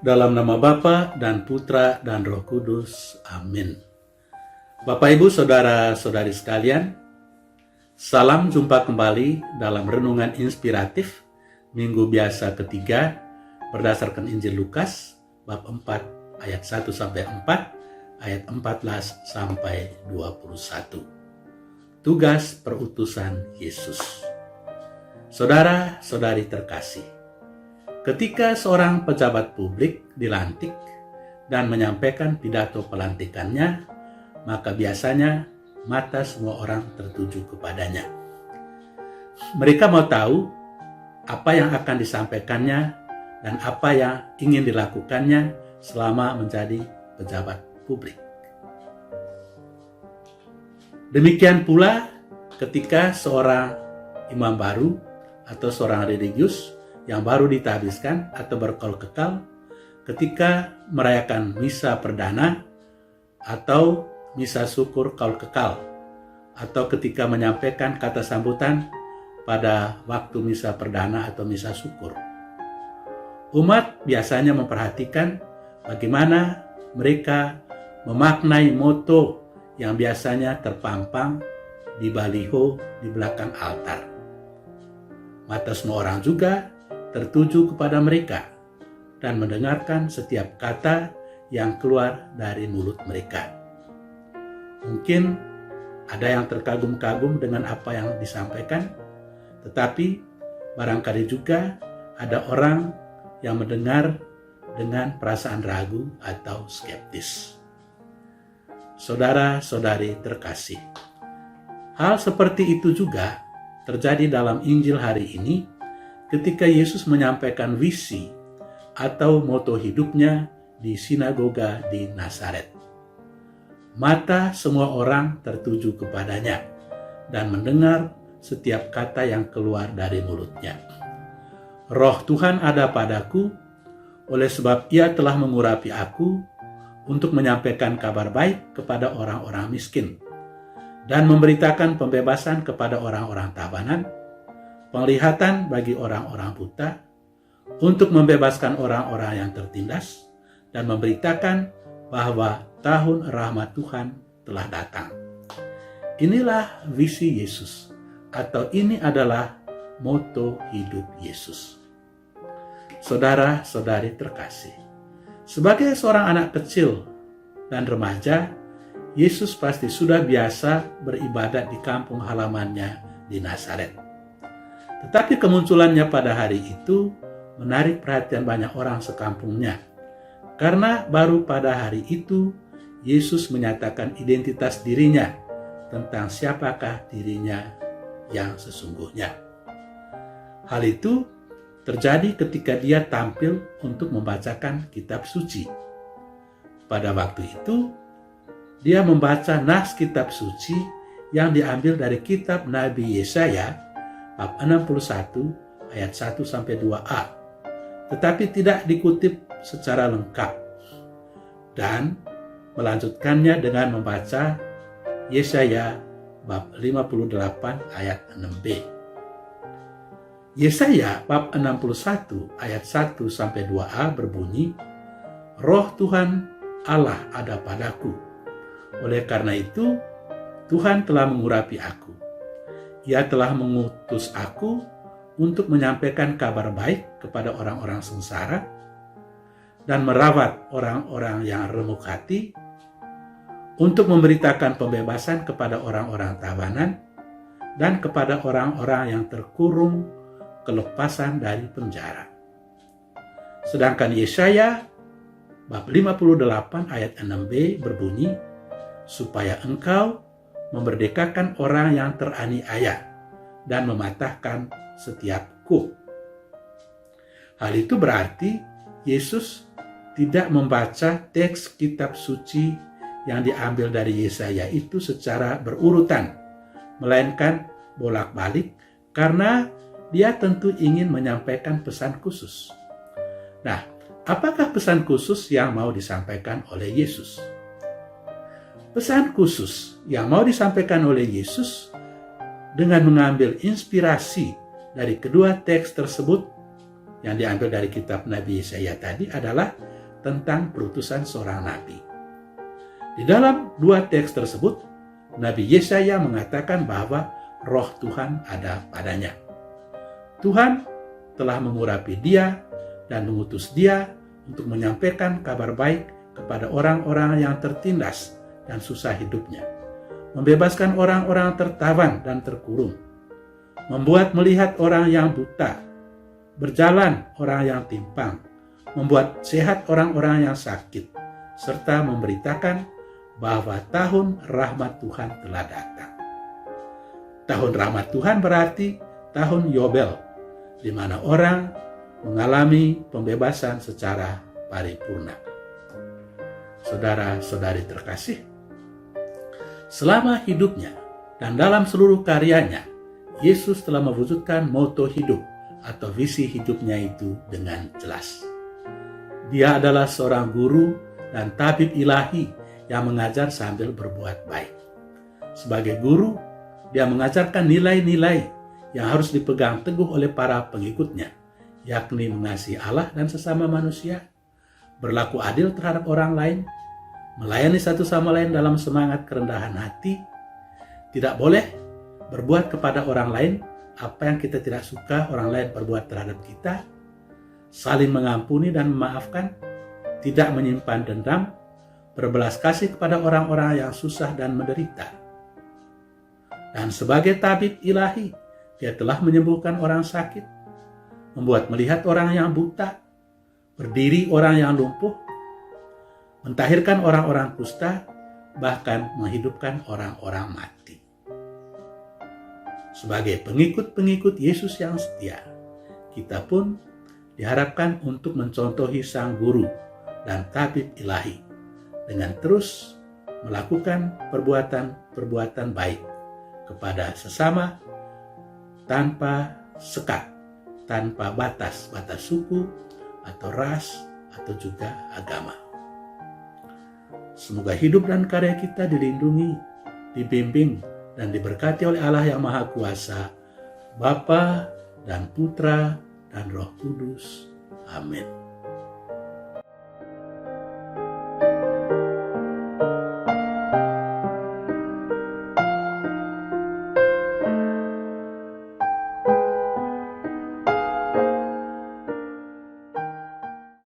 Dalam nama Bapa dan Putra dan Roh Kudus. Amin. Bapak, Ibu, Saudara-saudari sekalian, salam jumpa kembali dalam Renungan Inspiratif Minggu Biasa ketiga berdasarkan Injil Lukas bab 4 ayat 1-4, ayat 14-21. Tugas perutusan Yesus. Saudara-saudari terkasih, ketika seorang pejabat publik dilantik dan menyampaikan pidato pelantikannya, maka biasanya mata semua orang tertuju kepadanya. Mereka mau tahu apa yang akan disampaikannya dan apa yang ingin dilakukannya selama menjadi pejabat publik. Demikian pula ketika seorang imam baru atau seorang religius yang baru ditahbiskan atau berkol kekal, ketika merayakan misa perdana atau misa syukur kaul kekal, atau ketika menyampaikan kata sambutan pada waktu misa perdana atau misa syukur. Umat biasanya memperhatikan bagaimana mereka memaknai moto yang biasanya terpampang di baliho di belakang altar. Mata semua orang juga tertuju kepada mereka dan mendengarkan setiap kata yang keluar dari mulut mereka. Mungkin ada yang terkagum-kagum dengan apa yang disampaikan, tetapi barangkali juga ada orang yang mendengar dengan perasaan ragu atau skeptis. Saudara-saudari terkasih, hal seperti itu juga terjadi dalam Injil hari ini ketika Yesus menyampaikan visi atau moto hidupnya di sinagoga di Nazaret. Mata semua orang tertuju kepadanya dan mendengar setiap kata yang keluar dari mulutnya. Roh Tuhan ada padaku, oleh sebab Ia telah mengurapi aku untuk menyampaikan kabar baik kepada orang-orang miskin dan memberitakan pembebasan kepada orang-orang tawanan, penglihatan bagi orang-orang buta, untuk membebaskan orang-orang yang tertindas, dan memberitakan bahwa tahun rahmat Tuhan telah datang. Inilah visi Yesus, atau ini adalah moto hidup Yesus. Saudara-saudari terkasih, sebagai seorang anak kecil dan remaja, Yesus pasti sudah biasa beribadat di kampung halamannya di Nazaret. Tetapi kemunculannya pada hari itu menarik perhatian banyak orang sekampungnya. Karena baru pada hari itu, Yesus menyatakan identitas dirinya tentang siapakah dirinya yang sesungguhnya. Hal itu terjadi ketika dia tampil untuk membacakan kitab suci. Pada waktu itu, dia membaca nas kitab suci yang diambil dari kitab Nabi Yesaya bab 61 ayat 1-2a, tetapi tidak dikutip secara lengkap, dan melanjutkannya dengan membaca Yesaya bab 58 ayat 6b. Yesaya bab 61 ayat 1-2a berbunyi, Roh Tuhan Allah ada padaku, oleh karena itu Tuhan telah mengurapi aku. Ia telah mengutus aku untuk menyampaikan kabar baik kepada orang-orang sengsara dan merawat orang-orang yang remuk hati, untuk memberitakan pembebasan kepada orang-orang tawanan dan kepada orang-orang yang terkurung kelepasan dari penjara. Sedangkan Yesaya bab 58 ayat 6b berbunyi, supaya engkau memerdekakan orang yang teraniaya dan mematahkan setiap kuk. Hal itu berarti Yesus tidak membaca teks kitab suci yang diambil dari Yesaya itu secara berurutan, melainkan bolak-balik karena dia tentu ingin menyampaikan pesan khusus. Nah, apakah pesan khusus yang mau disampaikan oleh Yesus? Pesan khusus yang mau disampaikan oleh Yesus dengan mengambil inspirasi dari kedua teks tersebut yang diambil dari kitab Nabi Yesaya tadi adalah tentang perutusan seorang nabi. Di dalam dua teks tersebut, Nabi Yesaya mengatakan bahwa Roh Tuhan ada padanya. Tuhan telah mengurapi dia dan mengutus dia untuk menyampaikan kabar baik kepada orang-orang yang tertindas dan susah hidupnya, membebaskan orang-orang tertawan dan terkurung, membuat melihat orang yang buta, berjalan orang yang timpang, membuat sehat orang-orang yang sakit, serta memberitakan bahwa tahun rahmat Tuhan telah datang. Tahun rahmat Tuhan berarti tahun Yobel, di mana orang mengalami pembebasan secara paripurna. Saudara-saudari terkasih, selama hidupnya dan dalam seluruh karyanya, Yesus telah mewujudkan moto hidup atau visi hidupnya itu dengan jelas. Dia adalah seorang guru dan tabib ilahi yang mengajar sambil berbuat baik. Sebagai guru, dia mengajarkan nilai-nilai yang harus dipegang teguh oleh para pengikutnya, yakni mengasihi Allah dan sesama manusia, berlaku adil terhadap orang lain, melayani satu sama lain dalam semangat kerendahan hati, tidak boleh berbuat kepada orang lain apa yang kita tidak suka orang lain berbuat terhadap kita, saling mengampuni dan memaafkan, tidak menyimpan dendam, berbelas kasih kepada orang-orang yang susah dan menderita. Dan sebagai tabib ilahi, dia telah menyembuhkan orang sakit, membuat melihat orang yang buta, berdiri orang yang lumpuh, mentahirkan orang-orang kusta, bahkan menghidupkan orang-orang mati. Sebagai pengikut-pengikut Yesus yang setia, kita pun diharapkan untuk mencontohi sang guru dan tabib ilahi dengan terus melakukan perbuatan-perbuatan baik kepada sesama tanpa sekat, tanpa batas suku atau ras atau juga agama. Semoga hidup dan karya kita dilindungi, dibimbing, dan diberkati oleh Allah yang Maha Kuasa, Bapa dan Putra dan Roh Kudus. Amin.